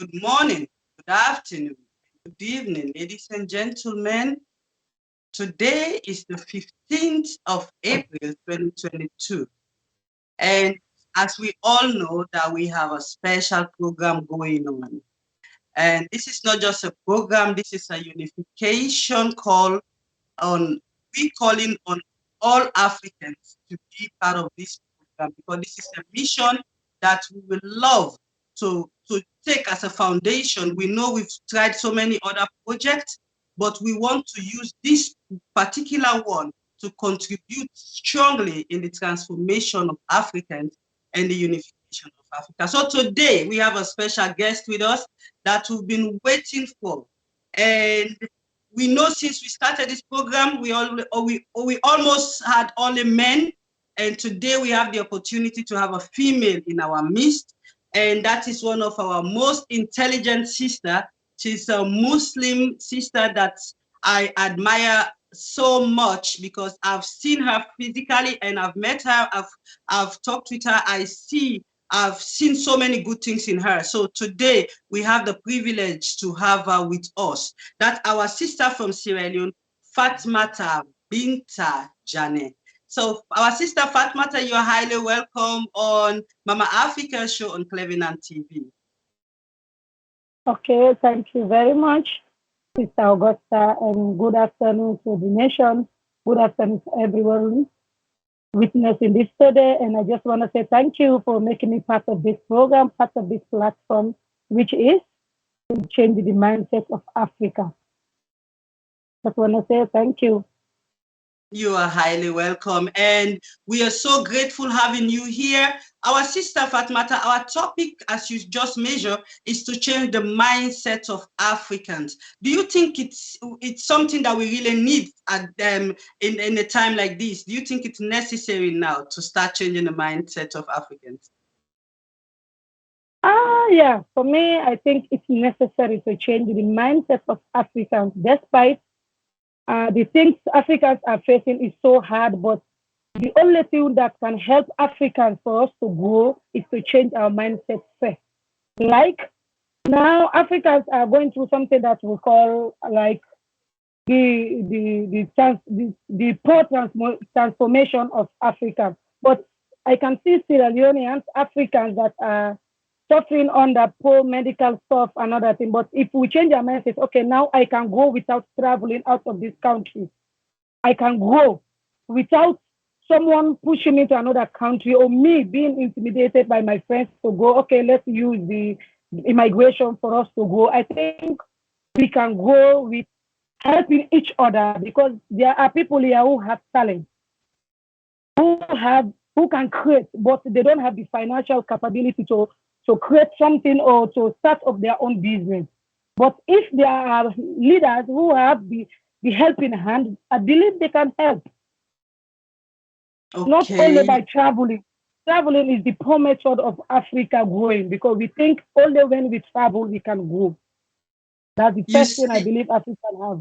Good morning, good afternoon, good evening, ladies and gentlemen. Today is the 15th of April, 2022. And as we all know that we have a special program going on. And this is not just a program, this is a unification call on, we calling on all Africans to be part of this program because this is a mission that we would love to take as a foundation. We know we've tried so many other projects, but we want to use this particular one to contribute strongly in the transformation of Africans and the unification of Africa. So today we have a special guest with us that we've been waiting for. And we know since we started this program, we almost had only men, and today we have the opportunity to have a female in our midst, and that is one of our most intelligent sister. She's a Muslim sister that I admire so much because I've seen her physically and I've met her, I've talked with her, I've seen so many good things in her. So today we have the privilege to have her with us. That's our sister from Sierra Leone, Fatmata Binta Jannneh. So our sister Fatmata, you are highly welcome on Mama Africa show on Cleveland TV. Okay, thank you very much, Sister Augusta, and good afternoon to the nation. Good afternoon to everyone witnessing this today. And I just want to say thank you for making me part of this program, part of this platform, which is to change the mindset of Africa. Just want to say thank you. You are highly welcome, and we are so grateful having you here. Our sister Fatmata, our topic, as you just measure, is to change the mindset of Africans. Do you think it's something that we really need at in a time like this? Do you think it's necessary now to start changing the mindset of Africans? Yeah, for me, I think it's necessary to change the mindset of Africans, despite the things Africans are facing is so hard, but the only thing that can help Africans for us to grow is to change our mindset first. Like now, Africans are going through something that we call like the poor transformation of Africa. But I can see Sierra Leoneans, Africans that are suffering under poor medical stuff and other thing. But if we change our mindset, okay, now I can go without traveling out of this country. I can go without someone pushing me to another country or me being intimidated by my friends to go, okay, let's use the immigration for us to go. I think we can go with helping each other because there are people here who have talent, who can create, but they don't have the financial capability to create something or to start up their own business. But if there are leaders who have the helping hand, I believe they can help. Not only Okay. by traveling. Traveling is the poor method of Africa growing because we think only when we travel we can grow. That's the You first thing I see, believe Africa have.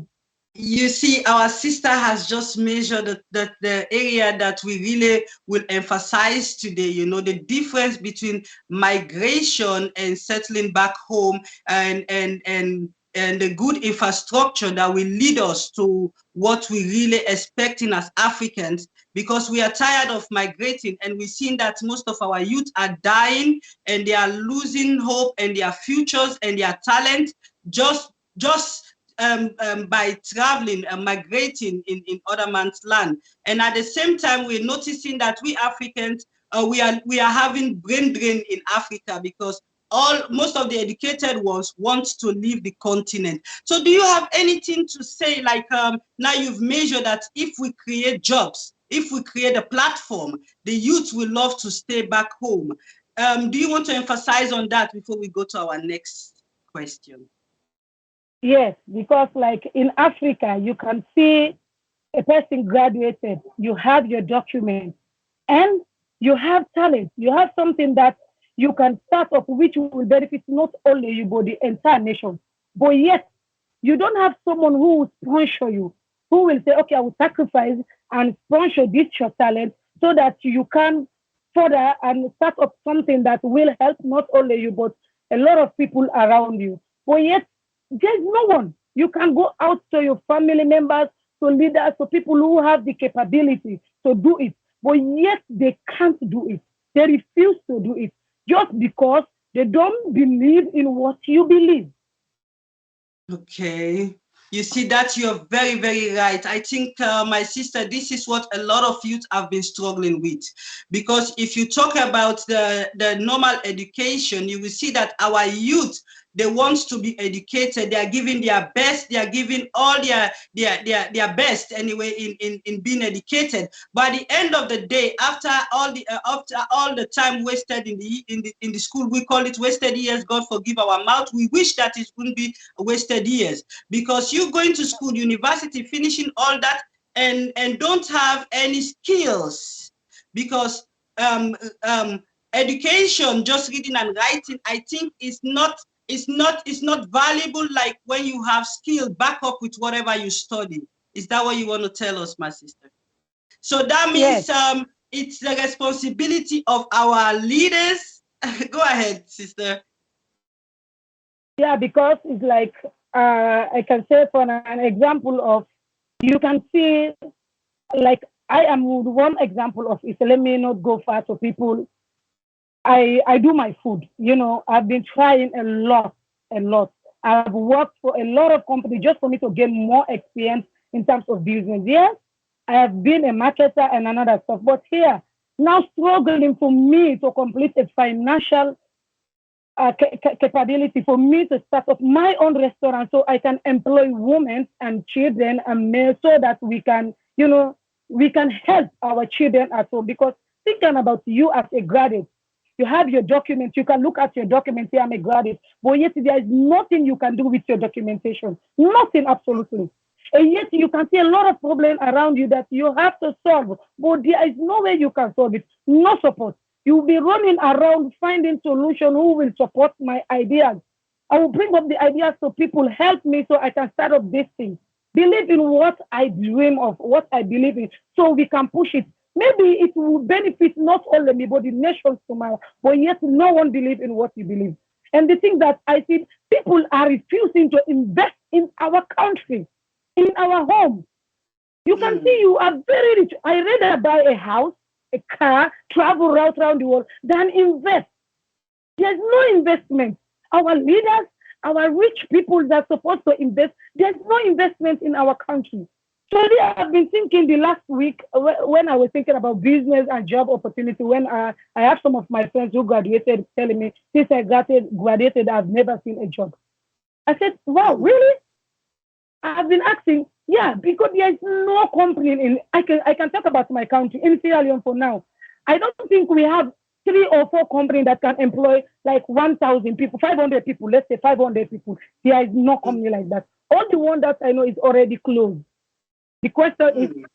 You see, our sister has just measured the area that we really will emphasize today, the difference between migration and settling back home and the good infrastructure that will lead us to what we really expecting as Africans, because we are tired of migrating and we've seen that most of our youth are dying and they are losing hope and their futures and their talent just by traveling and migrating in other man's land. And at the same time, we're noticing that we Africans, we are having brain drain in Africa because most of the educated ones want to leave the continent. So do you have anything to say, like now you've measured that if we create jobs, if we create a platform, the youth will love to stay back home. Do you want to emphasize on that before we go to our next question? Yes, because like in Africa, you can see a person graduated, you have your document, and you have talent, you have something that you can start up, which will benefit not only you, but the entire nation. But yet, you don't have someone who will sponsor you, who will say, okay, I will sacrifice and sponsor this your talent so that you can further and start up something that will help not only you, but a lot of people around you. But yet, there's no one. You can go out to your family members, to leaders, to people who have the capability to do it. But yet, they can't do it. They refuse to do it just because they don't believe in what you believe. Okay. You see that you're very, very right. I think, my sister, this is what a lot of youth have been struggling with. Because if you talk about the normal education, you will see that our youth, they want to be educated. They are giving their best. They are giving all their best anyway in being educated. By the end of the day, after all the time wasted in the school, we call it wasted years. God forgive our mouth. We wish that it wouldn't be wasted years, because you going to school, university, finishing all that, and don't have any skills, because um, um, education, just reading and writing, I think is not valuable like when you have skill back up with whatever you study. Is that what you want to tell us, my sister? So that Yes. means it's the responsibility of our leaders. Go ahead, sister. Yeah, because it's like I can say for an example of you can see like I am one example of it. So let me not go far to people. I do my food. I've been trying a lot, a lot. I've worked for a lot of companies just for me to gain more experience in terms of business. Yes, I have been a marketer and another stuff, but here now struggling for me to complete a financial capability for me to start up my own restaurant so I can employ women and children and males so that we can help our children at home. Because thinking about you as a graduate, you have your documents, you can look at your documents, say I'm a graduate, but yet there is nothing you can do with your documentation. Nothing, absolutely. And yet you can see a lot of problems around you that you have to solve, but there is no way you can solve it. No support. You'll be running around finding solution who will support my ideas. I will bring up the ideas so people help me so I can start up this thing. Believe in what I dream of, what I believe in, so we can push it. Maybe it will benefit not only me, but the nations tomorrow. But yet no one believes in what you believe. And the thing that I see, people are refusing to invest in our country, in our home. You can see Mm. you are very rich. I rather buy a house, a car, travel around the world than invest. There's no investment. Our leaders, our rich people that are supposed to invest, there's no investment in our country. So I've been thinking the last week when I was thinking about business and job opportunity, when I have some of my friends who graduated telling me, since I graduated, I've never seen a job. I said, wow, Mm. really? I've been asking, yeah, because there's no company in. I can talk about my country in Sierra Leone for now. I don't think we have 3 or 4 companies that can employ like 1,000 people, 500 people. Let's say 500 people. There is no Mm. company like that. All the one that I know is already closed. The question is Mm.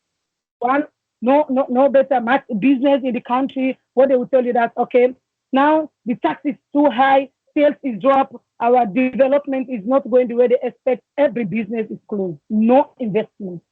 one, no better business in the country. What they will tell you that okay, now the tax is too high, sales is drop, our development is not going the way they expect. Every business is closed, no investment.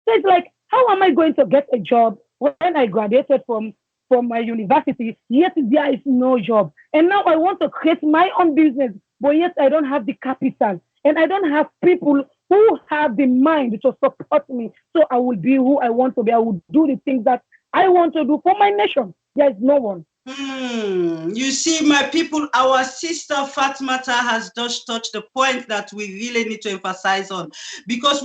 So it's like, how am I going to get a job when I graduated from my university? Yet there is no job, and now I want to create my own business, but yet I don't have the capital, and I don't have people who have the mind to support me. So I will be who I want to be. I will do the things that I want to do for my nation. There is no one. You see, my people, our sister Fatmata has just touched the point that we really need to emphasize on, because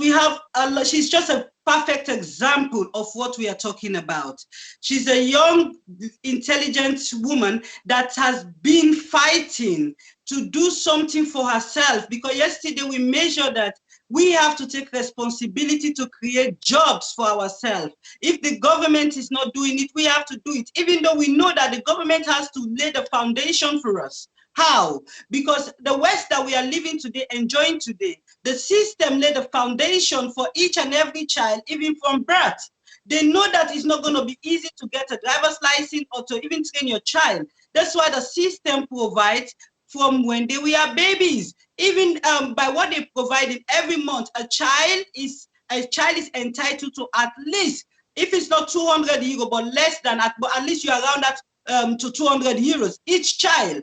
she's just a perfect example of what we are talking about. She's a young, intelligent woman that has been fighting to do something for herself, because yesterday we measured that we have to take responsibility to create jobs for ourselves. If the government is not doing it, we have to do it, even though we know that the government has to lay the foundation for us. How? Because the West that we are living today, enjoying today, the system laid the foundation for each and every child, even from birth. They know that it's not going to be easy to get a driver's license or to even train your child. That's why the system provides from when they were babies. Even by what they provided every month, a child is entitled to at least, if it's not 200 euro, but less than, but at least you're around that to 200 euros each child.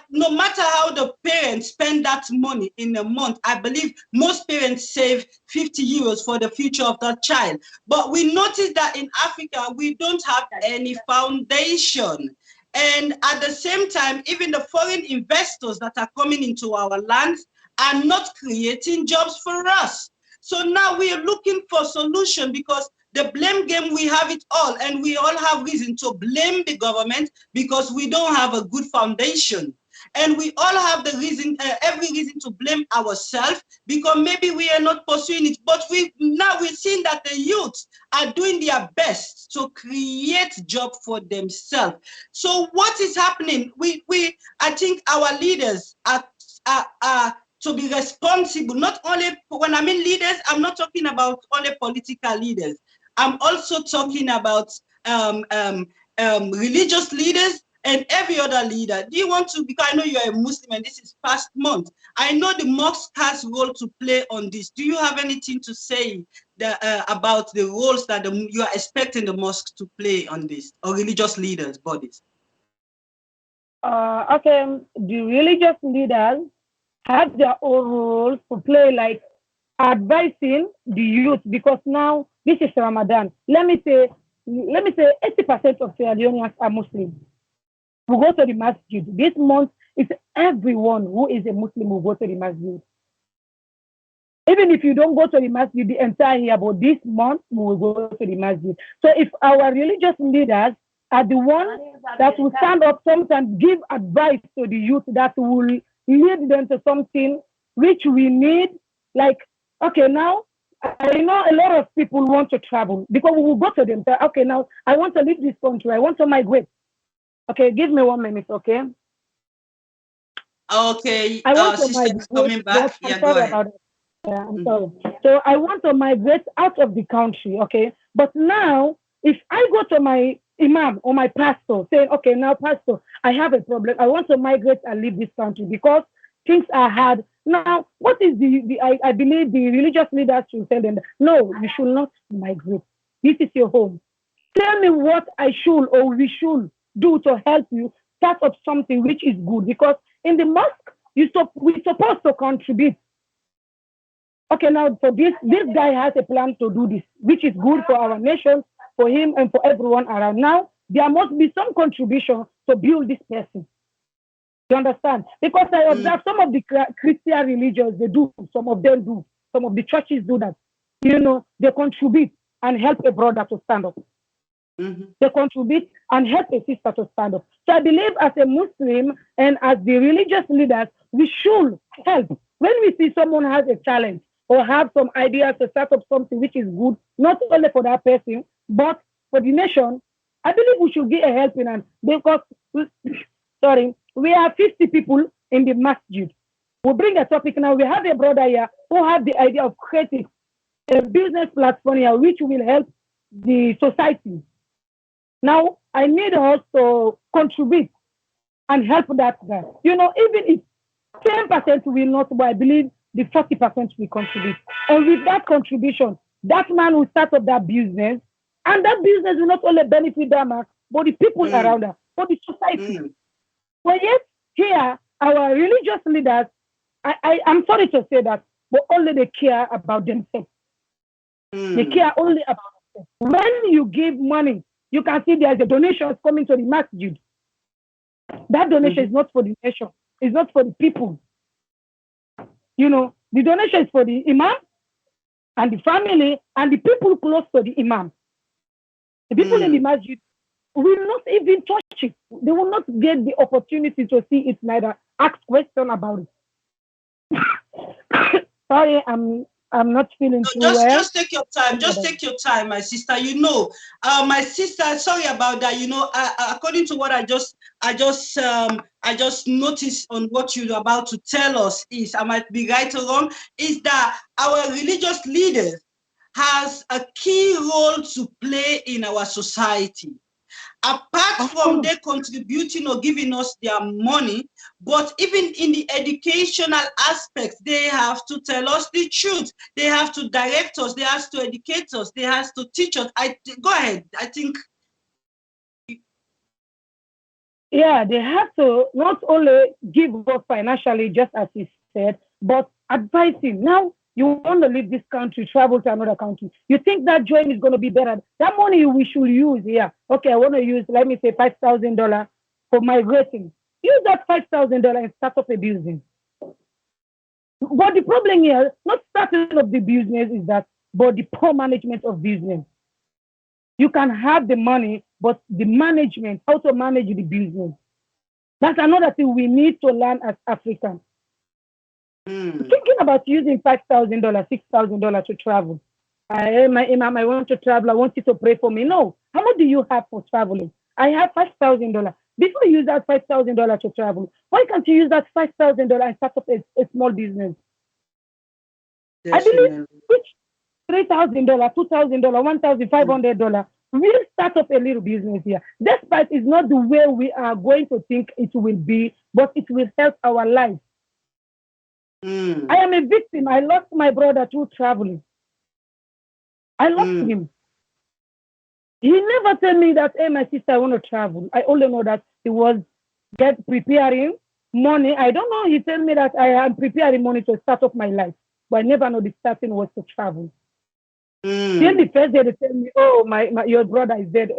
No matter how the parents spend that money in a month, I believe most parents save 50 euros for the future of that child. But we notice that in Africa, we don't have any foundation. And at the same time, even the foreign investors that are coming into our lands are not creating jobs for us. So now we are looking for solution, because the blame game, we have it all, and we all have reason to blame the government because we don't have a good foundation. And we all have the reason, every reason to blame ourselves, because maybe we are not pursuing it. But we're seeing that the youth are doing their best to create job for themselves. So what is happening? I think our leaders are to be responsible. Not only, when I mean leaders, I'm not talking about only political leaders. I'm also talking about religious leaders and every other leader. Do you want to, because I know you are a Muslim and this is past month, I know the mosque has role to play on this. Do you have anything to say about the roles that you are expecting the mosque to play on this, or religious leaders, bodies? Okay, the religious leaders have their own roles to play, like advising the youth, because now this is Ramadan. Let me say 80% of Sierra Leoneans are Muslims. We go to the masjid. This month, it's everyone who is a Muslim will go to the masjid. Even if you don't go to the masjid the entire year, but this month we will go to the masjid. So if our religious leaders are the ones that will stand up sometimes, give advice to the youth that will lead them to something which we need, like, okay, now I know a lot of people want to travel because we will go to them. Say, okay, now I want to leave this country. I want to migrate. Okay, give me 1 minute, okay? Okay, I want to sister is migrate. coming Yes, back. I'm Yeah, go sorry ahead. about it. Yeah, I'm Mhm. sorry. So I want to migrate out of the country, okay? But now, if I go to my imam or my pastor saying, okay, now, pastor, I have a problem. I want to migrate and leave this country because things are hard. Now, what is I believe the religious leaders should tell them, no, you should not migrate. This is your home. Tell me what I should or we should do to help you start up something which is good. Because in the mosque, we're supposed to contribute. Okay, now for this guy has a plan to do this, which is good for our nation, for him and for everyone around. Now there must be some contribution to build this person. You understand? Because I Mm, observe some of the Christian religions, they do, some of them do, some of the churches do that. They contribute and help a brother to stand up. mhm, They contribute and help a sister to stand up. So I believe as a Muslim and as the religious leaders, we should help. When we see someone has a challenge or have some ideas to start up something which is good, not only for that person, but for the nation, I believe we should give a helping hand because, sorry, we are 50 people in the masjid. We bring a topic now. We have a brother here who have the idea of creating a business platform here which will help the society. Now, I need us to contribute and help that guy. Even if 10% will not, but I believe the 40% will contribute. And with that contribution, that man will start up that business, and that business will not only benefit that man, but the people mm, around us, but the society. mm, But yet, here, our religious leaders, I'm sorry to say that, but only they care about themselves. They mm, care only about themselves. When you give money, you can see there's a donations coming to the masjid. That donation mhm, is not for the nation. It's not for the people. The donation is for the imam and the family and the people close to the imam. The people in the mm. masjid will not even touch it. They will not get the opportunity to see it, neither ask question about it. Sorry, I'm not feeling No, too just well. just take your time. Sorry Just about it. take your time, my sister. My sister. Sorry about that. According to what I just noticed on what you're about to tell us is, I might be right or wrong, is that our religious leaders has a key role to play in our society, apart Of from course. they contributing or giving us their money. But even in the educational aspects, they have to tell us the truth. They have to direct us. They have to educate us. They have to teach us. Go ahead. I think yeah, they have to not only give us financially, just as he said, but advise him. Now, you want to leave this country, travel to another country. You think that joint is going to be better. That money we should use here. Okay, I want to use, let me say, $5,000 for migrating. Use that $5,000 and start up a business. But the problem here, not starting up the business, is that, but the poor management of business. You can have the money, but the management, how to manage the business. That's another thing we need to learn as Africans. Mm. Thinking about using $5,000, $6,000 to travel. My imam, I want to travel. I want you to pray for me. No. How much do you have for traveling? I have $5,000. Before you use that $5,000 to travel, why can't you use that $5,000 and start up a small business? I believe Definitely. which $3,000, $2,000, Mm. $1,500, we'll start up a little business here. Despite it's not the way we are going to think it will be, but it will help our life. I Mm. am a victim. I lost my brother through traveling. I lost Mm. him. He never told me that, hey, my sister, I want to travel. I only know that he was get preparing money. I don't know. He told me that I am preparing money to start up my life. But I never know the starting was to travel. Till the Mm. first day they tell me, oh, your brother is dead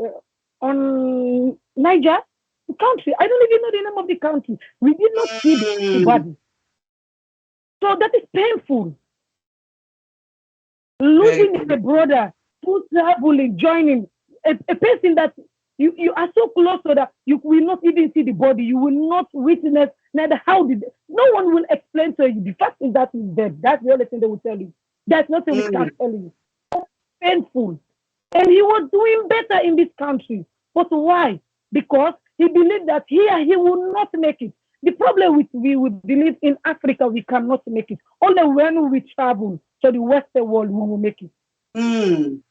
on Niger, the country. I don't even know the name of the country. We did not see the Mm. body. So that is painful. Very Losing a good. brother through traveling, joining a person that you are so close to that you will not even see the body. You will not witness neither how did no one will explain to you. The fact is that he's dead. That's the only thing they will tell you. There's nothing we Mm. can tell you. Painful. And he was doing better in this country. But why? Because he believed that here he will not make it. The problem with we believe in Africa we cannot make it. Only when we travel to the Western world we will make it. Mm.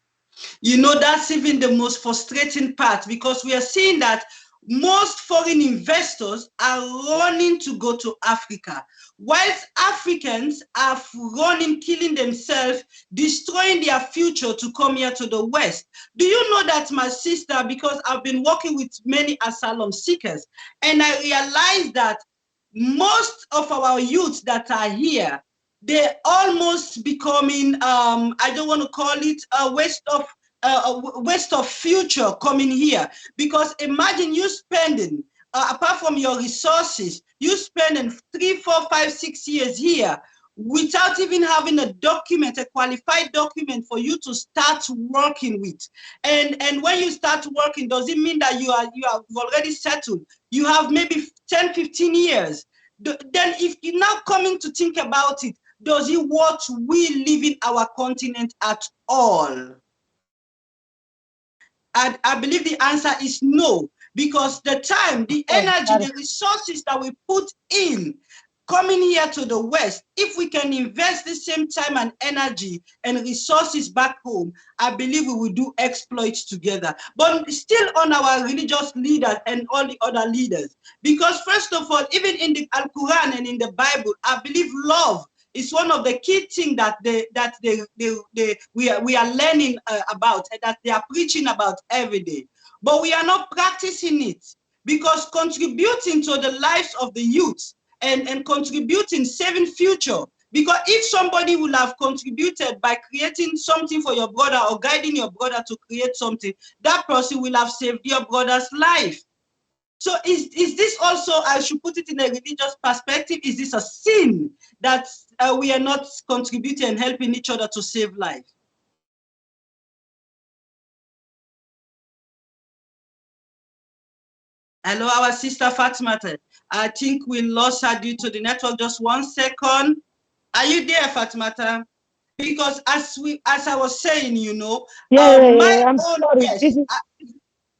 You know, that's even the most frustrating part because we are seeing that most foreign investors are running to go to Africa, whilst Africans are running, killing themselves, destroying their future to come here to the West. Do you know that, my sister, because I've been working with many asylum seekers, and I realized that most of our youth that are here, they're almost becoming, I don't want to call it a waste of future coming here, because imagine you spending apart from your resources, you spending 3, 4, 5, 6 years here without even having a document, a qualified document for you to start working with. And when you start working, does it mean that you have already settled? You have maybe 10, 15 years. Then if you're now coming to think about it, does it worth we leaving our continent at all? I believe the answer is no, because the time, the Oh, energy, that is the resources that we put in coming here to the West, if we can invest the same time and energy and resources back home, I believe we will do exploits together. But still on our religious leaders and all the other leaders, because first of all, even in the Al Quran and in the Bible, I believe love is one of the key things we are learning about, and that they are preaching about every day. But we are not practicing it, because contributing to the lives of the youth and contributing, saving future. Because if somebody will have contributed by creating something for your brother or guiding your brother to create something, that person will have saved your brother's life. So is this also, I should put it in a religious perspective, is this a sin that we are not contributing and helping each other to save life? Hello, our sister Fatmata. I think we lost her due to the network. Just 1 second. Are you there, Fatmata? Because as I was saying, yeah, yeah, my yeah. I'm own, sorry. This yes, is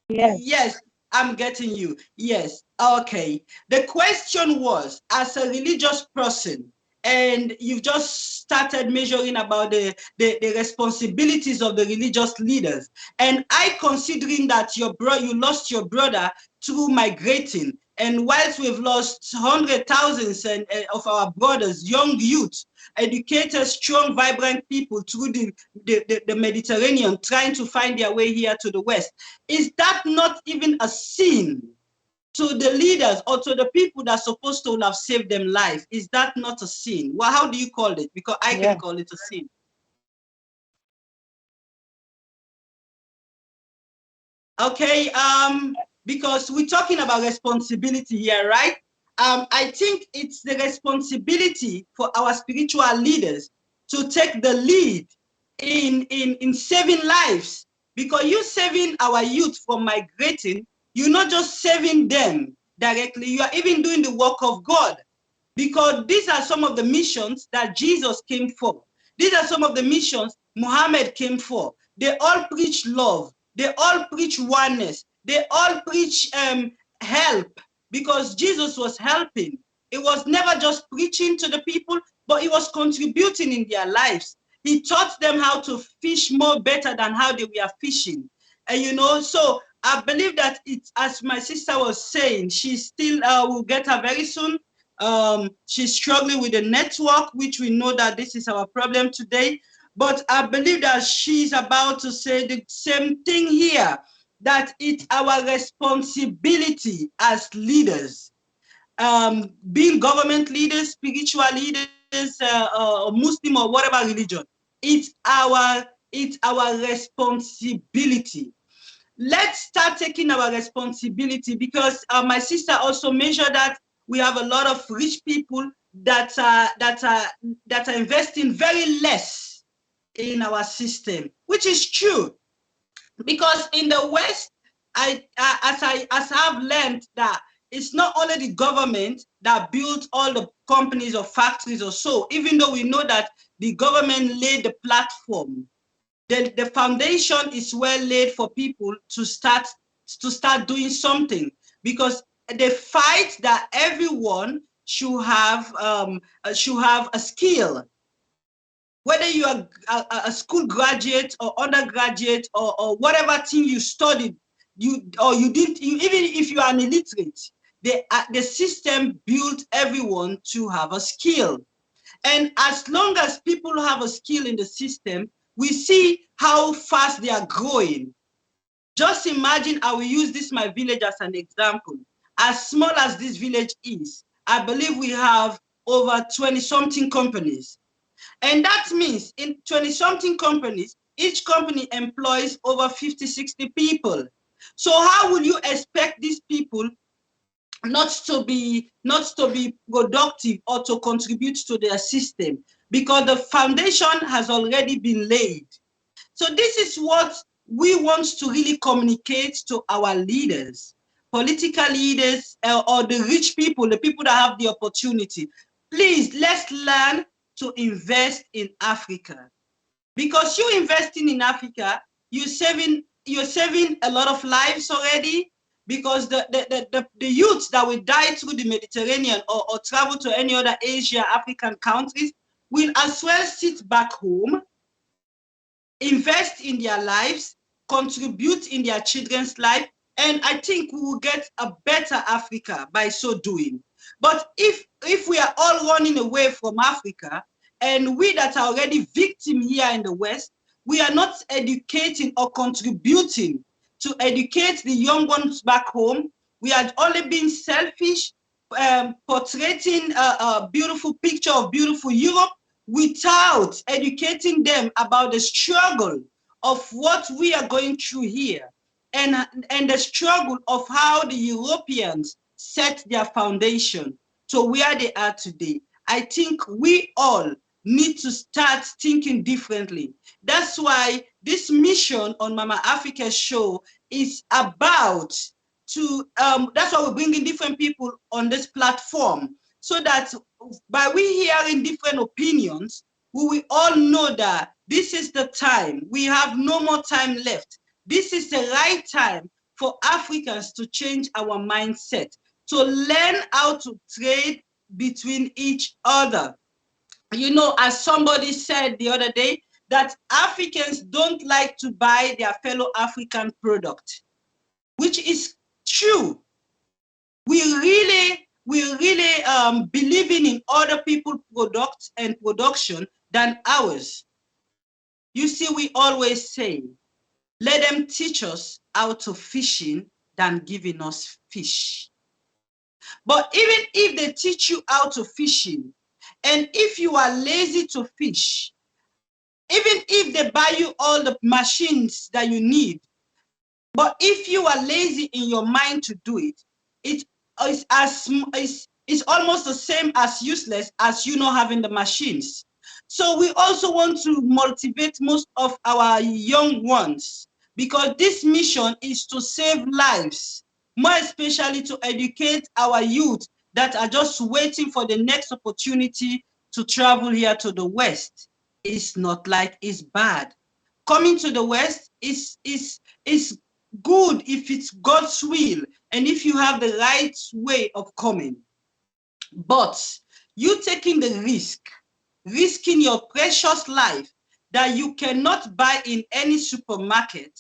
yeah. yes, I'm getting you. Yes. Okay. The question was, as a religious person, and you've just started measuring about the responsibilities of the religious leaders. And I considering that you lost your brother through migrating. And whilst we've lost hundred thousands of our brothers, young youth, educated, strong, vibrant people through the Mediterranean, trying to find their way here to the West. Is that not even a sin? to the leaders or to the people that are supposed to have saved them life. Is that not a sin? Well, how do you call it? Because I can Yeah. call it a sin. Okay, because we're talking about responsibility here, right? I think it's the responsibility for our spiritual leaders to take the lead in saving lives. Because you saving our youth from migrating, you're not just saving them directly, you are even doing the work of God. Because these are some of the missions that Jesus came for. These are some of the missions Muhammad came for. They all preach love. They all preach oneness. They all preach help, because Jesus was helping. It was never just preaching to the people, but he was contributing in their lives. He taught them how to fish more better than how they were fishing. And so I believe that it's, as my sister was saying, she still will get her very soon. She's struggling with the network, which we know that this is our problem today. But I believe that she's about to say the same thing here, that it's our responsibility as leaders, being government leaders, spiritual leaders, Muslim or whatever religion. It's our responsibility. Let's start taking our responsibility, because my sister also mentioned that we have a lot of rich people that are investing very less in our system, which is true. Because in the West, as I've learned that it's not only the government that built all the companies or factories or so, even though we know that the government laid the platform, the foundation is well laid for people to start doing something, because they fight that everyone should have a skill, whether you are a school graduate or undergraduate, or whatever thing you studied, you didn't, even if you are an illiterate, the system built everyone to have a skill. And as long as people have a skill in the system, we see how fast they are growing. Just imagine, I will use this my village as an example. As small as this village is, I believe we have over 20 something companies. And that means in 20 something companies, each company employs over 50, 60 people. So how will you expect these people not to be productive or to contribute to their system? Because the foundation has already been laid. So this is what we want to really communicate to our leaders, political leaders, or the rich people, the people that have the opportunity. Please, let's learn to invest in Africa. Because you investing in Africa, you're saving a lot of lives already. Because the youths that will die through the Mediterranean, or travel to any other Asia, African countries, will as well sit back home, invest in their lives, contribute in their children's life, and I think we will get a better Africa by so doing. But if we are all running away from Africa, and we that are already victims here in the West, we are not educating or contributing to educate the young ones back home. We are only being selfish, portraying a beautiful picture of beautiful Europe, without educating them about the struggle of what we are going through here, and the struggle of how the Europeans set their foundation to where they are today. I think we all need to start thinking differently. That's why this mission on Mama Africa show is about to, that's why we're bringing different people on this platform, so that by we hearing different opinions, we will all know that this is the time. We have no more time left. This is the right time for Africans to change our mindset, to learn how to trade between each other. As somebody said the other day, that Africans don't like to buy their fellow African product, which is true. We really believing in other people's products and production than ours. You see, we always say, let them teach us how to fishing than giving us fish. But even if they teach you how to fishing, and if you are lazy to fish, even if they buy you all the machines that you need, but if you are lazy in your mind to do it, it is as it's almost the same as useless as you not having the machines. So we also want to motivate most of our young ones, because this mission is to save lives, more especially to educate our youth that are just waiting for the next opportunity to travel here to the West. It's not like it's bad. Coming to the West is good if it's God's will and if you have the right way of coming. But you taking the risk, risking your precious life that you cannot buy in any supermarket,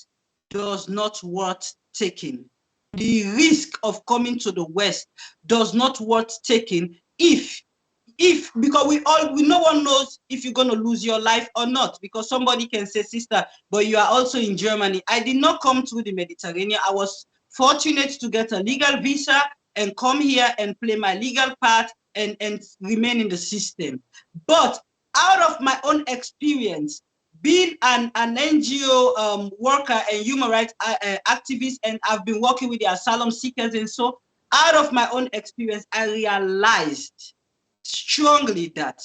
does not worth taking. The risk of coming to the West does not worth taking if because we no one knows if you're going to lose your life or not, because somebody can say, sister, but you are also in Germany. I did not come through the Mediterranean. I was fortunate to get a legal visa and come here and play my legal part and remain in the system. But out of my own experience, being an NGO worker and human rights activist, and I've been working with the asylum seekers, and so out of my own experience, I realized strongly that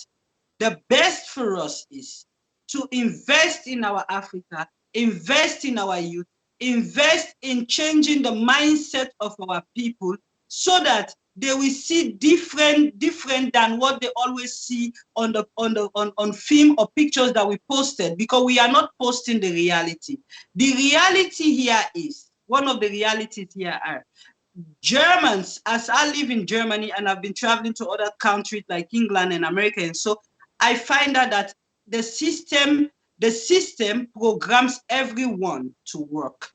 the best for us is to invest in our Africa, invest in our youth, invest in changing the mindset of our people so that they will see different than what they always see on film or pictures that we posted, because we are not posting the reality. The reality here is, one of the realities here are Germans, as I live in Germany and I've been traveling to other countries like England and America, and so I find out that the system programs everyone to work.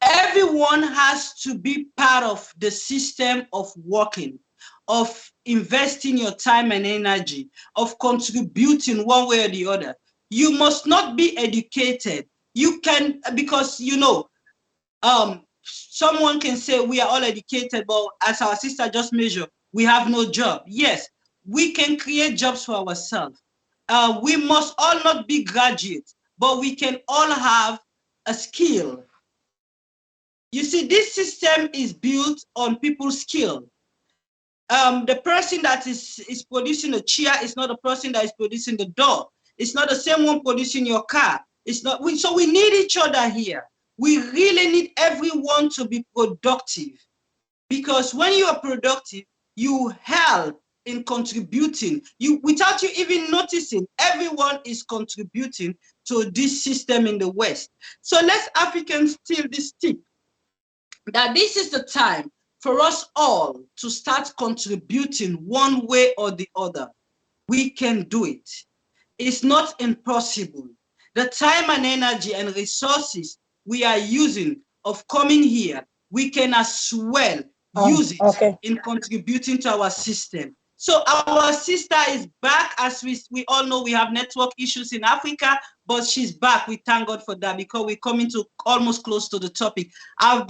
Everyone has to be part of the system of working, of investing your time and energy, of contributing one way or the other. You must not be educated. You can, because someone can say we are all educated, but as our sister just measured, we have no job. Yes, we can create jobs for ourselves. We must all not be graduates, but we can all have a skill. You see, this system is built on people's skill. The person that is producing a chair is not the person that is producing the door. It's not the same one producing your car. It's not. So we need each other here. We really need everyone to be productive, because when you are productive, you help in contributing. You, without you even noticing, everyone is contributing to this system in the West. So let's Africans steal this tip, that this is the time for us all to start contributing one way or the other. We can do it. It's not impossible. The time and energy and resources we are using of coming here, we can as well use it Okay. in contributing to our system. So our sister is back. As we all know, we have network issues in Africa, but she's back. We thank God for that, because we're coming to almost close to the topic. I've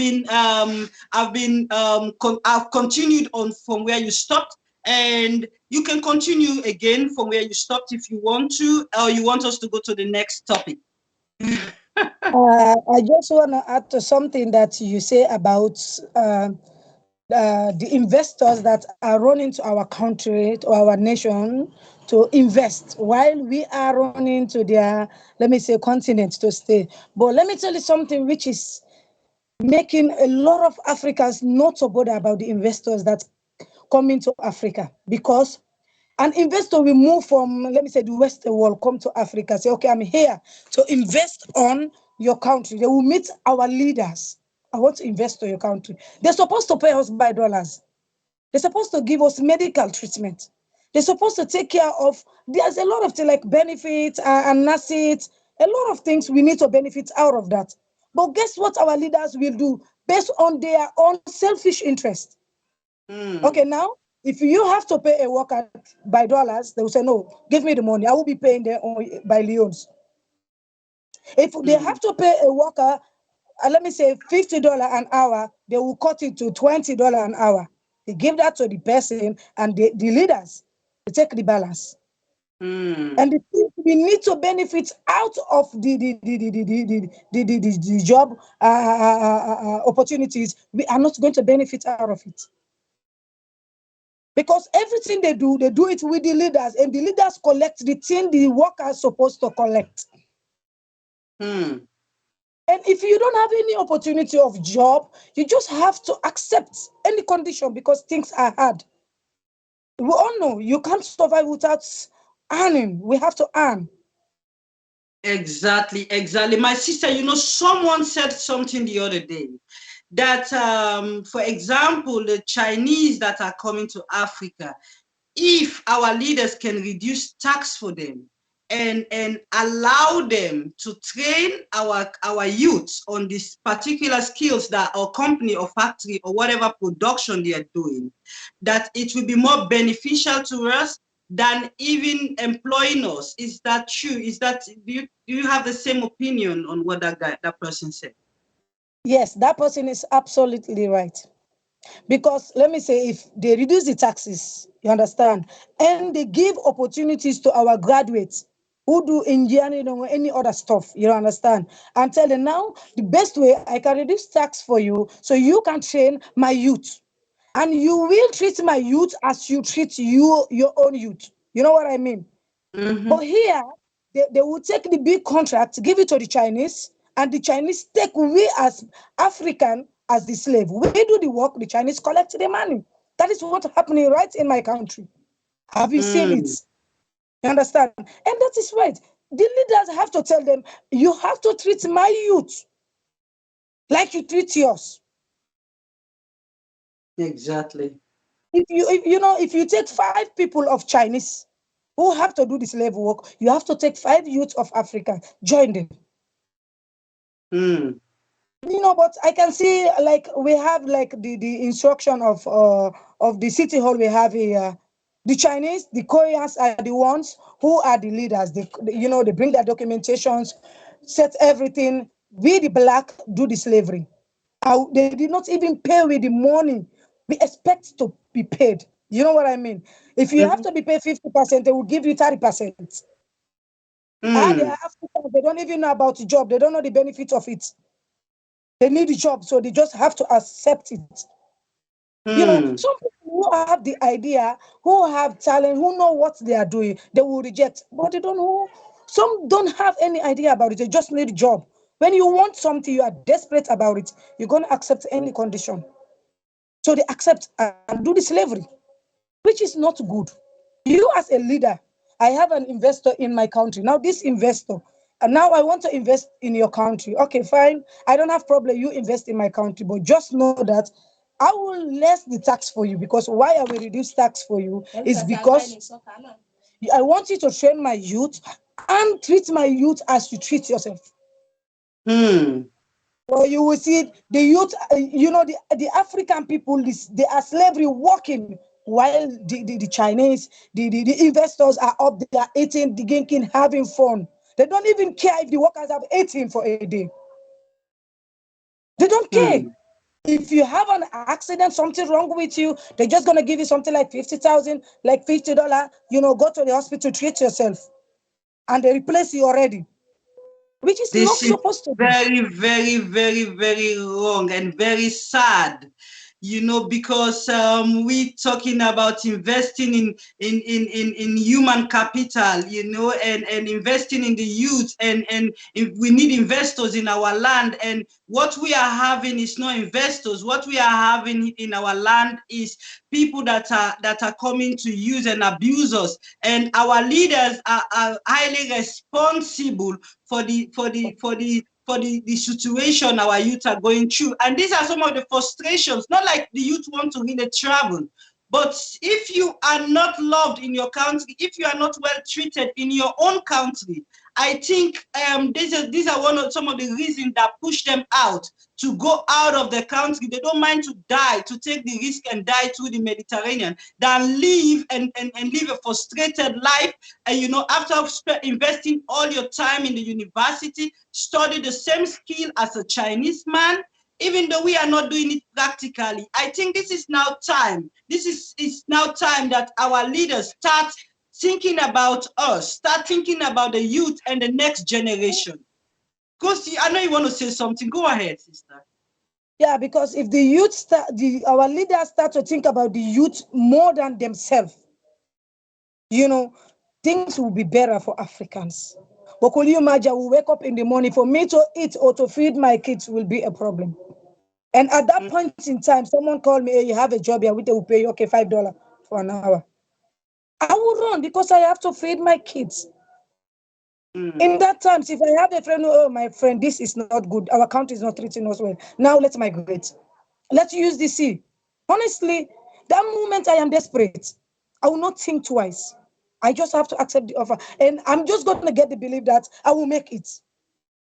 continued on from where you stopped, and you can continue again from where you stopped if you want to, or you want us to go to the next topic. I just want to add to something that you say about the investors that are running to our country, to our nation, to invest while we are running to their, let me say, continent to stay. But let me tell you something which is making a lot of Africans not so bother about the investors that come into Africa, because an investor will move from, let me say, the Western world, come to Africa, say, okay, I'm here to invest on your country. They will meet our leaders. I want to invest in your country. They're supposed to pay us by dollars. They're supposed to give us medical treatment. They're supposed to take care of, there's a lot of things like benefits and assets, a lot of things we need to benefit out of that. But guess what our leaders will do based on their own selfish interest? Okay, Mm, now, if you have to pay a worker by dollars, they will say, no, give me the money. I will be paying them by leons. If they mm, have to pay a worker, let me say $50 an hour, they will cut it to $20 an hour. They give that to the person, and the leaders, they take the balance. Hmm. And we need to benefit out of the job opportunities. We are not going to benefit out of it, because everything they do it with the leaders, and the leaders collect the thing the workers supposed to collect. Hmm. And if you don't have any opportunity of job, you just have to accept any condition, because things are hard. We all know you can't survive without earning. We have to earn. Exactly, exactly. My sister, someone said something the other day that, for example, the Chinese that are coming to Africa, if our leaders can reduce tax for them and allow them to train our youth on these particular skills that our company or factory or whatever production they are doing, that it will be more beneficial to us than even employing us. Is that true? Do you have the same opinion on what that person said? Yes, that person is absolutely right. Because let me say, if they reduce the taxes, you understand, and they give opportunities to our graduates who do engineering or any other stuff, you understand, and tell them, now the best way I can reduce tax for you so you can train my youth, and you will treat my youth as you treat your own youth. You know what I mean? Mm-hmm. But here, they will take the big contract, give it to the Chinese, and the Chinese take we as African as the slave. We do the work, the Chinese collect the money. That is what's happening right in my country. Have you seen it? Mm. You understand? And that is right. The leaders have to tell them, you have to treat my youth like you treat yours. Exactly. If you take 5 people of Chinese who have to do the slave work, you have to take 5 youths of Africa, join them. Mm. But I can see, like, we have like the instruction of the city hall we have here. The Chinese, the Koreans are the ones who are the leaders. They bring their documentations, set everything. We the black do the slavery. They did not even pay with the money we expect to be paid. You know what I mean? If you have Mm-hmm. to be paid 50%, they will give you 30%. They are Mm. Africans. They don't even know about the job. They don't know the benefit of it. They need the job, so they just have to accept it. Mm. Some people who have the idea, who have talent, who know what they are doing, they will reject. But they don't know. Some don't have any idea about it. They just need a job. When you want something, you are desperate about it, you're going to accept any condition. So they accept and do the slavery, which is not good. You, as a leader, I have an investor in my country. Now, this investor, and now I want to invest in your country. Okay, fine. I don't have problem. You invest in my country, but just know that I will less the tax for you. Because why I will reduce tax for you is because I want you to train my youth and treat my youth as you treat yourself. Mm. Well, you will see the youth, the African people, they are slavery working, while the Chinese, the investors are up there eating, drinking, having fun. They don't even care if the workers have eaten for a day. They don't care. Mm. If you have an accident, something wrong with you, they're just gonna give you something like 50,000, like $50. Go to the hospital, treat yourself, and they replace you already, which is not This is supposed to be. very, very, very, very wrong and very sad, because we talking about investing in human capital, and investing in the youth, and if we need investors in our land, and what we are having is not investors. What we are having in our land is people that are coming to use and abuse us, and our leaders are highly responsible for the situation our youth are going through. And these are some of the frustrations. Not like the youth want to really travel, but if you are not loved in your country, if you are not well treated in your own country, I think these are some of the reasons that push them out to go out of the country. They don't mind to die, to take the risk and die through the Mediterranean, than live and live a frustrated life. And after investing all your time in the university, study the same skill as a Chinese man, even though we are not doing it practically. I think this is now time. It's now time that our leaders start thinking about us, start thinking about the youth and the next generation. Because I know you want to say something. Go ahead, sister. Yeah, because if the youth start, our leaders start to think about the youth more than themselves, you know, things will be better for Africans. But could you imagine, we wake up in the morning, for me to eat or to feed my kids will be a problem. And at that Mm, point in time, someone called me, hey, you have a job here, we will pay you, okay, $5 for an hour. I will run because I have to feed my kids. mm. In that times, if I have a friend, oh, my friend, this is not good. Our country is not treating us well. Now let's migrate. Let's use the sea. Honestly, that moment I am desperate. I will not think twice. I just have to accept the offer. And I'm just going to get the belief that I will make it.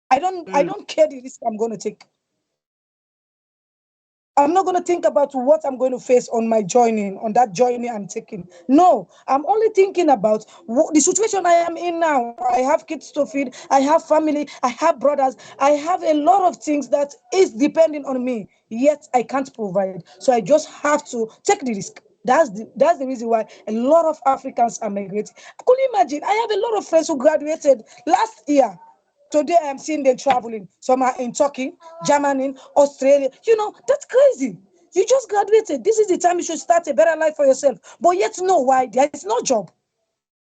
I Mm. don't care the risk I'm going to take. I'm not going to think about what I'm going to face on my journey, on that journey I'm taking. No, I'm only thinking about the situation I am in now. I have kids to feed, I have family, I have brothers, I have a lot of things that is depending on me, yet I can't provide. So I just have to take the risk. That's the reason why a lot of Africans are migrating. Could you imagine? I have a lot of friends who graduated last year. Today I am seeing them traveling. Some are in Turkey, Germany, Australia. That's crazy. You just graduated. This is the time you should start a better life for yourself. But yet, no, why? There is no job.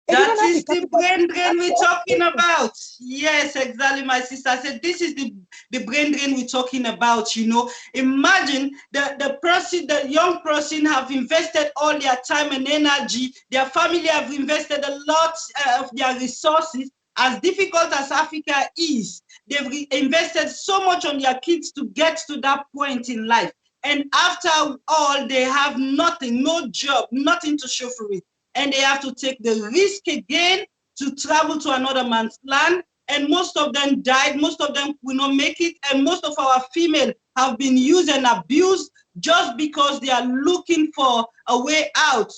And you don't That have the is the capital to brain start drain we're your talking own business. about. Yes, exactly. My sister said this is the brain drain we're talking about. Imagine the young person have invested all their time and energy. Their family have invested a lot of their resources. As difficult as Africa is, they've invested so much on their kids to get to that point in life. And after all, they have nothing, no job, nothing to show for it, and they have to take the risk again to travel to another man's land. And most of them died, most of them will not make it, and most of our female have been used and abused just because they are looking for a way out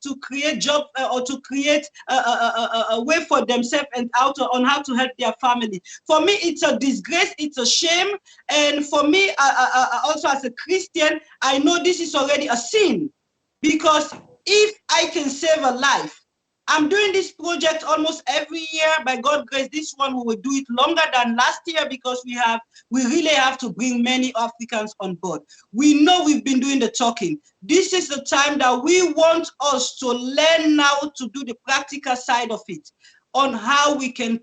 to create job or to create a way for themselves and on how to help their family. For me, it's a disgrace, it's a shame, and for me, also as a Christian, I know this is already a sin, because if I can save a life, I'm doing this project almost every year. By God's grace, this one we will do it longer than last year because we really have to bring many Africans on board. We know we've been doing the talking. This is the time that we want us to learn now to do the practical side of it, on how we can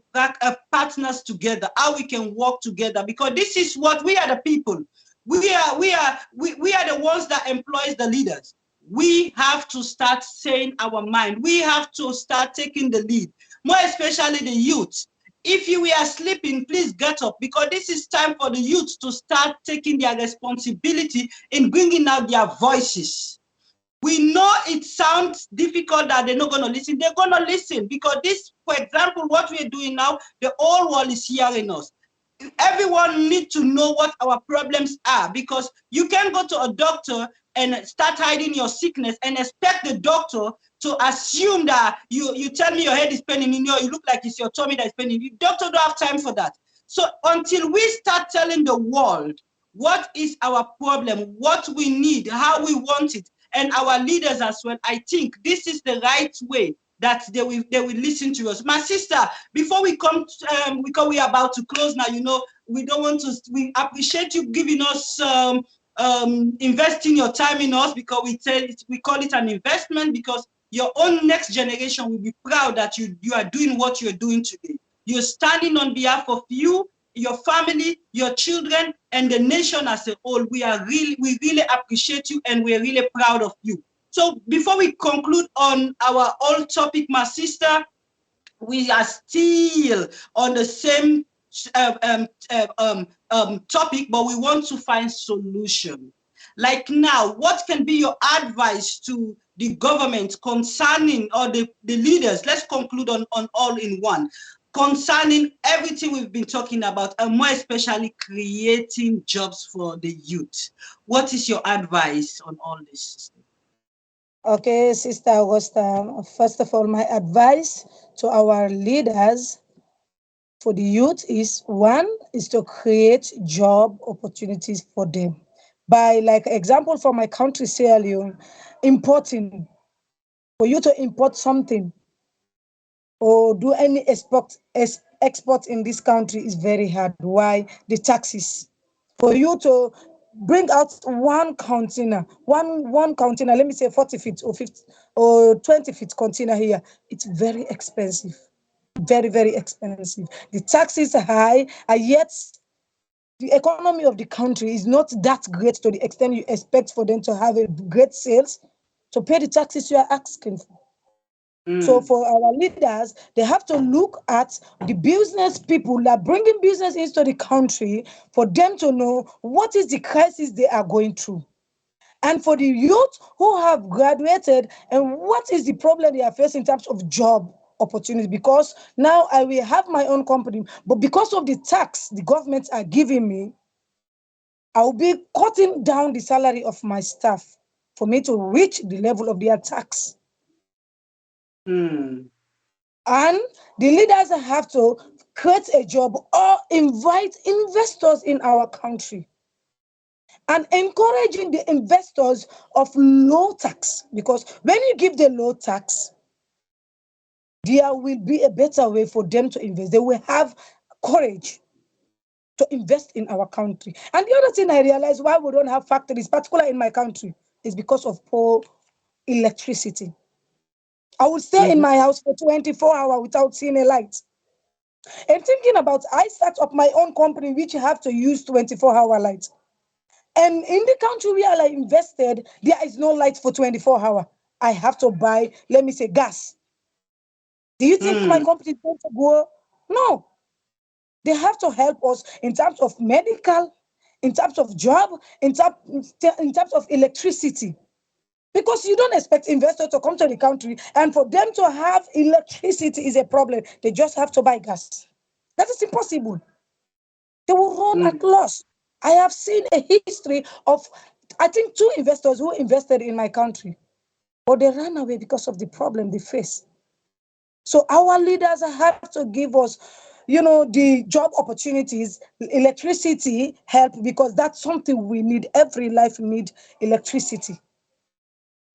partners together, how we can work together, because this is what we are, the people. We are the ones that employs the leaders. We have to start saying our mind. We have to start taking the lead, more especially the youth. If you are sleeping, please get up, because this is time for the youth to start taking their responsibility in bringing out their voices. We know it sounds difficult that they're not going to listen. They're going to listen, because this, for example, what we're doing now, the whole world is hearing us. Everyone needs to know what our problems are, because you can't go to a doctor and start hiding your sickness and expect the doctor to assume that you tell me your head is paining, you look like it's your tummy that is paining. The doctor don't have time for that. So until we start telling the world what is our problem, what we need, how we want it, and our leaders as well, I think this is the right way that they will listen to us. My sister, before we come, because we are about to close now, we don't want to. We appreciate you giving us investing your time in us, because we call it an investment, because your own next generation will be proud that you are doing what you're doing today. You're standing on behalf of you, your family, your children, and the nation as a whole. We really appreciate you, and we're really proud of you. So before we conclude on our old topic, my sister, we are still on the same topic, but we want to find solution. Like now, what can be your advice to the government concerning, or the leaders? Let's conclude on all in one, concerning everything we've been talking about, and more especially creating jobs for the youth. What is your advice on all this? Okay, Sister Augusta, first of all, my advice to our leaders, for the youth is one is to create job opportunities for them by, like example for my country Sierra Leone, importing. For you to import something or do any export in this country is very hard. Why? The taxes. For you to bring out one container, let me say 40 feet or 50 or 20 feet container here, it's very expensive. Very, very expensive. The taxes are high, and yet the economy of the country is not that great to the extent you expect for them to have a great sales to pay the taxes you are asking for. So mm, for our leaders, they have to look at the business people that are bringing business into the country for them to know what is the crisis they are going through. And for the youth who have graduated, and what is the problem they are facing in terms of job opportunity. Because now I will have my own company, but because of the tax the government are giving me, I will be cutting down the salary of my staff for me to reach the level of their tax. mm, And the leaders have to create a job or invite investors in our country and encouraging the investors of low tax, because when you give the low tax, there will be a better way for them to invest. They will have courage to invest in our country. And the other thing I realized why we don't have factories, particularly in my country, is because of poor electricity. I will stay in mhm, my house for 24 hours without seeing a light. And thinking about, I start up my own company which have to use 24-hour light. And in the country where I invested, there is no light for 24 hours. I have to buy, let me say, gas. Do you think my mm, company is going to go? No. They have to help us in terms of medical, in terms of job, in terms of electricity. Because you don't expect investors to come to the country and for them to have electricity is a problem. They just have to buy gas. That is impossible. They will run at mm, loss. I have seen a history of, I think, two investors who invested in my country, but they ran away because of the problem they face. So our leaders have to give us, the job opportunities, electricity help, because that's something we need. Every life need electricity.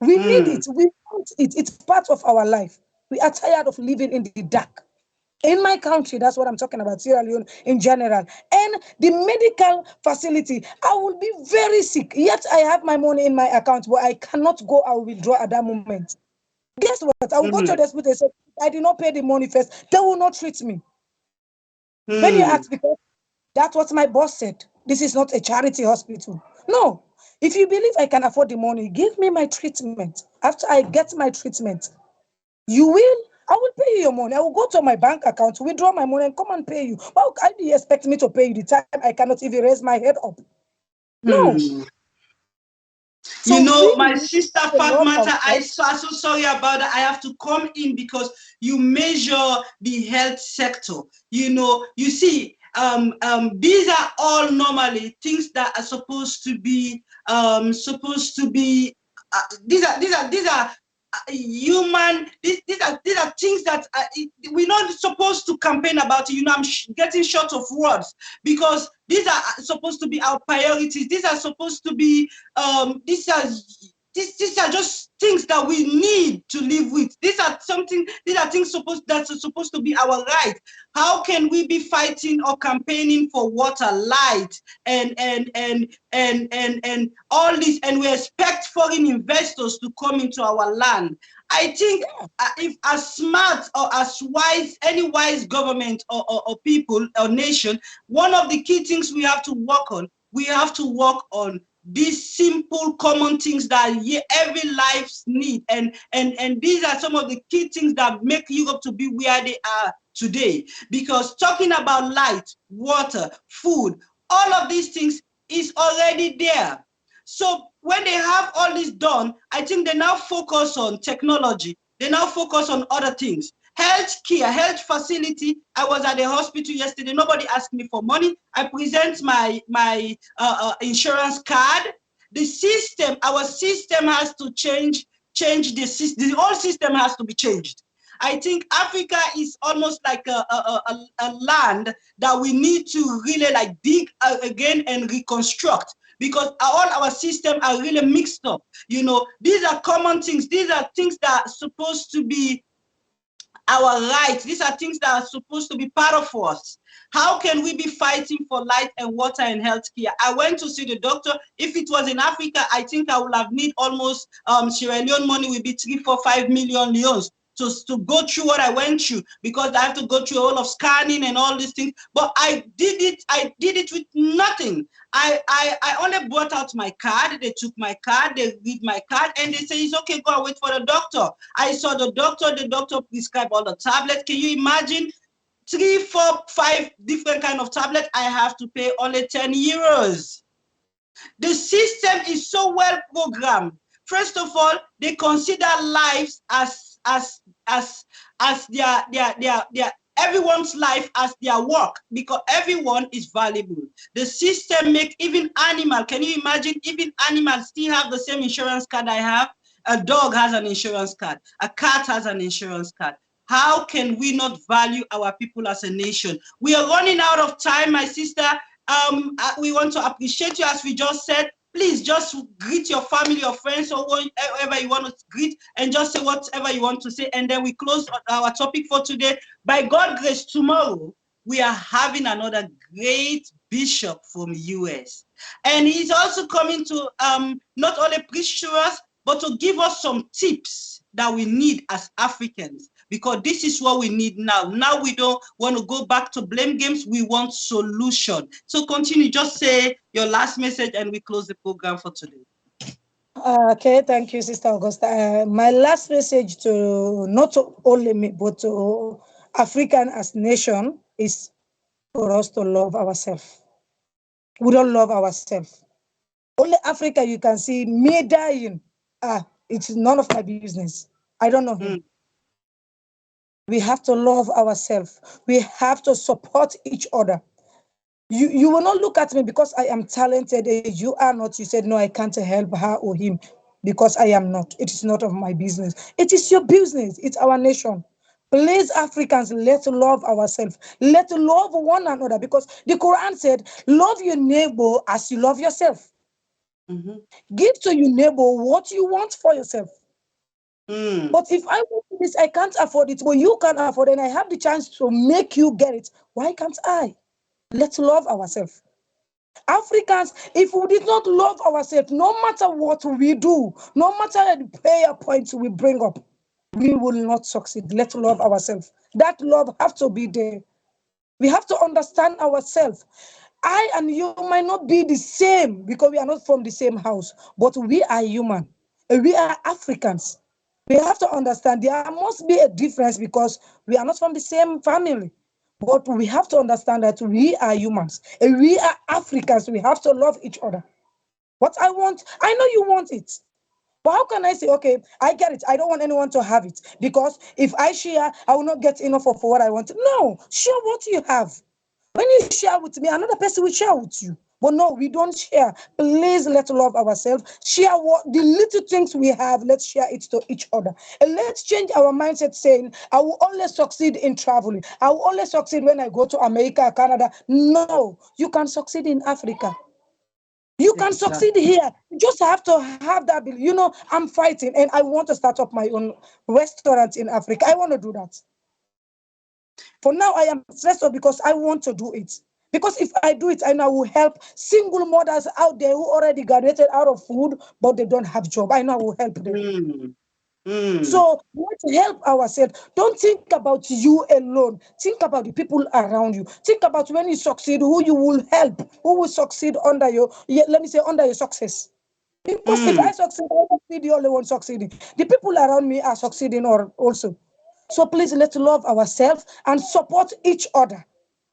We need mm, it. We want it. It's part of our life. We are tired of living in the dark. In my country, that's what I'm talking about, Sierra Leone in general. And the medical facility, I will be very sick. Yet I have my money in my account, but I cannot go. I will withdraw at that moment. Guess what? I will go to the mm, hospital and say, I did not pay the money first. They will not treat me. When you mm, ask, because that's what my boss said. This is not a charity hospital. No. If you believe I can afford the money, give me my treatment. After I get my treatment, you will, I will pay you your money. I will go to my bank account, withdraw my money, and come and pay you. How do you expect me to pay you the time I cannot even raise my head up? No. mm. You So know, we my need sister a lot of Fatmata, help. I'm so sorry about that. I have to come in because you measure the health sector. You know, you see, these are all normally things that are supposed to be. These are human. These are things that we're not supposed to campaign about. You know, I'm getting short of words because these are supposed to be our priorities. These are supposed to be these are just things that we need to live with. These are things that are supposed to be our right. How can we be fighting or campaigning for water, light, and all this, and we expect foreign investors to come into our land? I think if as smart or as wise, any wise government or people or nation, one of the key things we have to work on these simple common things that every lives need, and these are some of the key things that make Europe to be where they are today. Because talking about light, water, food, all of these things is already there. So when they have all this done, I think they now focus on technology. They now focus on other things. Health care, health facility. I was at the hospital yesterday. Nobody asked me for money. I present my insurance card. The system, our system has to change. Change the system. The whole system has to be changed. I think Africa is almost like a land that we need to really like dig again and reconstruct, because all our systems are really mixed up. You know, these are common things. These are things that are supposed to be our rights. These are things that are supposed to be part of us. How can we be fighting for light and water and healthcare? I went to see the doctor. If it was in Africa, I think I would have need almost Sierra Leone money will be 3, 4, 5 million leons to go through what I went through, because I have to go through all of scanning and all these things. But I did it with nothing. I only brought out my card. They took my card, they read my card, and they say it's okay, go and wait for the doctor. I saw the doctor prescribed all the tablets. Can you imagine? 3, 4, 5 different kind of tablets. I have to pay only 10 euros. The system is so well programmed. First of all, they consider lives as their everyone's life as their work, because everyone is valuable. The system make even animal. Can you imagine? Even animals still have the same insurance card I have. A dog has an insurance card. A cat has an insurance card. How can we not value our people as a nation? We are running out of time, my sister. We want to appreciate you, as we just said. Please just greet your family or friends or whoever you want to greet, and just say whatever you want to say. And then we close our topic for today. By God's grace, tomorrow we are having another great bishop from US. And he's also coming to not only preach to us, but to give us some tips that we need as Africans, because this is what we need now. Now we don't want to go back to blame games. We want solution. So continue, just say your last message and we close the program for today. Okay, thank you, Sister Augusta. My last message to not only me, but to African as nation is for us to love ourselves. We don't love ourselves. Only Africa you can see me dying. It's none of my business. I don't know him. Mm, We have to love ourselves. We have to support each other. You will not look at me because I am talented. You are not. You said, no, I can't help her or him because I am not. It is not of my business. It is your business. It's our nation. Please, Africans, let's love ourselves. Let's love one another, because the Quran said, love your neighbor as you love yourself. mhm, Give to your neighbor what you want for yourself. mm, But if I want this, I can't afford it, but you can afford it, and I have the chance to make you get it. Why can't I? Let's love ourselves. Africans, if we did not love ourselves, no matter what we do, no matter the prayer points we bring up, we will not succeed. Let's love ourselves. That love have to be there. We have to understand ourselves. I and you might not be the same because we are not from the same house, but we are human. We are Africans. We have to understand there must be a difference because we are not from the same family. But we have to understand that we are humans. And we are Africans. We have to love each other. What I want, I know you want it. But how can I say, okay, I get it. I don't want anyone to have it because if I share, I will not get enough of what I want. No, share what you have. When you share with me, another person will share with you. But no, we don't share. Please let's love ourselves. Share what the little things we have. Let's share it to each other. And let's change our mindset saying, I will only succeed in traveling. I will only succeed when I go to America, Canada. No, you can succeed in Africa. You can succeed exactly. here. You just have to have that belief. I'm fighting and I want to start up my own restaurant in Africa. I want to do that. For now, I am stressed out because I want to do it. Because if I do it, I know I will help single mothers out there who already graduated out of food, but they don't have job. I know I will help them. Mm, mm, So let's help ourselves. Don't think about you alone. Think about the people around you. Think about when you succeed, who you will help, who will succeed under your, let me say, under your success. Because if I mm. succeed, I won't be the only one succeeding. The people around me are succeeding or also. So please let's love ourselves and support each other.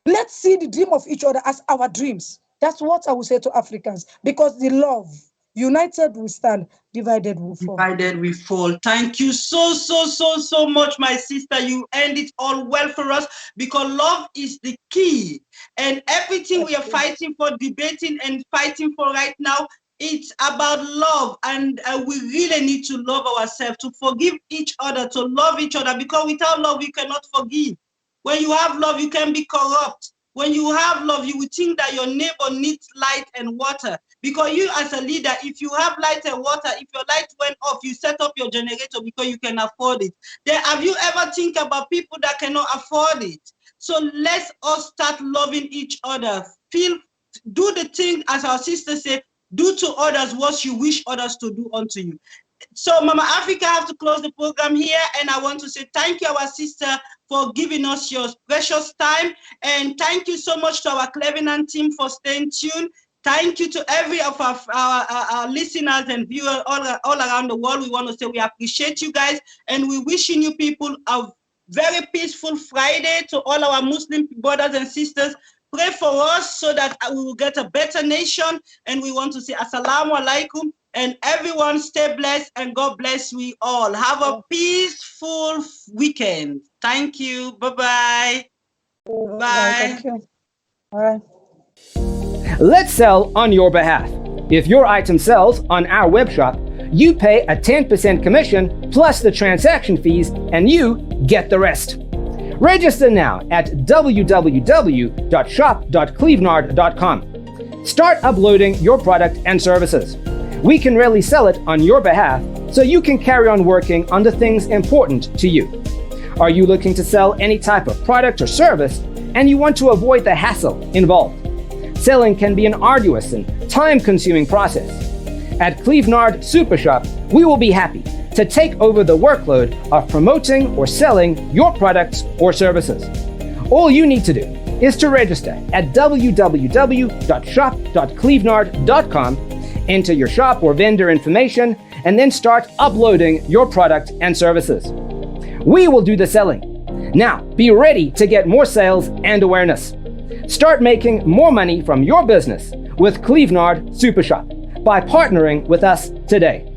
Let's see the dream of each other as our dreams. That's what I will say to Africans. Because the love, united we stand, divided we fall. Divided we fall. Thank you so much, my sister. You end it all well for us, because love is the key. And everything we are fighting for, debating and fighting for right now, It's about love, and we really need to love ourselves, to forgive each other, to love each other, because without love, we cannot forgive. When you have love, you can be corrupt. When you have love, you will think that your neighbor needs light and water. Because you, as a leader, if you have light and water, if your light went off, you set up your generator because you can afford it. Then have you ever think about people that cannot afford it? So let's all start loving each other. Do the thing, as our sister said, do to others what you wish others to do unto you. So, Mama Africa, I have to close the program here, and I want to say thank you, our sister, for giving us your precious time, and thank you so much to our Cleveland team for staying tuned. Thank you to every of our listeners and viewers all around the world. We want to say we appreciate you guys, and we wishing you people a very peaceful Friday. To all our Muslim brothers and sisters, pray for us so that we will get a better nation. And we want to say assalamu alaikum, and everyone stay blessed, and God bless we all. Have a peaceful weekend. Thank you. Bye-bye. Bye. Thank you. All right. Let's sell on your behalf. If your item sells on our web shop, you pay a 10% commission plus the transaction fees, and you get the rest. Register now at www.shop.clevenard.com. Start uploading your product and services. We can really sell it on your behalf so you can carry on working on the things important to you. Are you looking to sell any type of product or service and you want to avoid the hassle involved? Selling can be an arduous and time-consuming process. At Clevenard Super Shop, we will be happy to take over the workload of promoting or selling your products or services. All you need to do is to register at www.shop.clevenard.com, enter your shop or vendor information, and then start uploading your product and services. We will do the selling. Now, be ready to get more sales and awareness. Start making more money from your business with Clevenard Super Shop by partnering with us today.